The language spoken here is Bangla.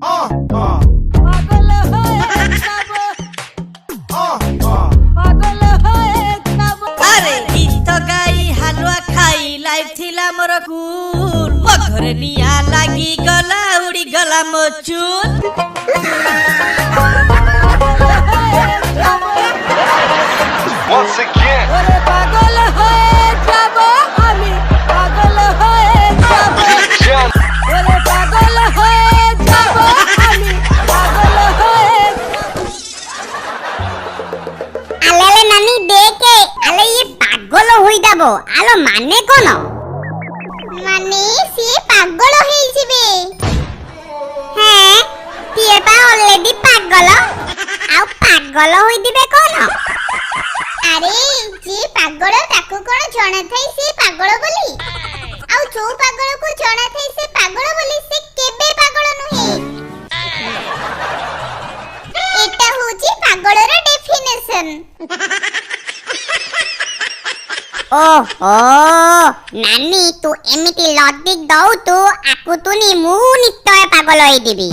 পাগল হয়ে যাব পাগল হয়ে যাব আরে গীত গাই হালুয়া খাই লাইফ থিলা মোর কুল মো ঘরে নিয়া লাগি গলা উড়ি গলা মো চুল Once again. ওরে পাগল হয়ে যাব আমি পাগল হয়ে যাব John. ওরে পাগল হয়ে যাব আমি পাগল হয়ে আলে নানি দেখে আলে ইয়ে পাগল হই যাব আলো মানে কোন মানে সি পাগল হইছিবে হ্যাঁ তিয়ে পা অলরেডি পাগল আউ পাগল হই দিবে কোন আরে যে পাগল তাকু কোন জଣା থাই সে পাগল বলি আউ जो পাগল কো জଣା থাই সে পাগল বলি সে কেবে পাগল নহে এটা হচ্ছে পাগলর ডেফিনেশন ओहो नानी तू एमिति लॉजिक दउ तू आकु तुनी मु निश्चय पागल होई दिबी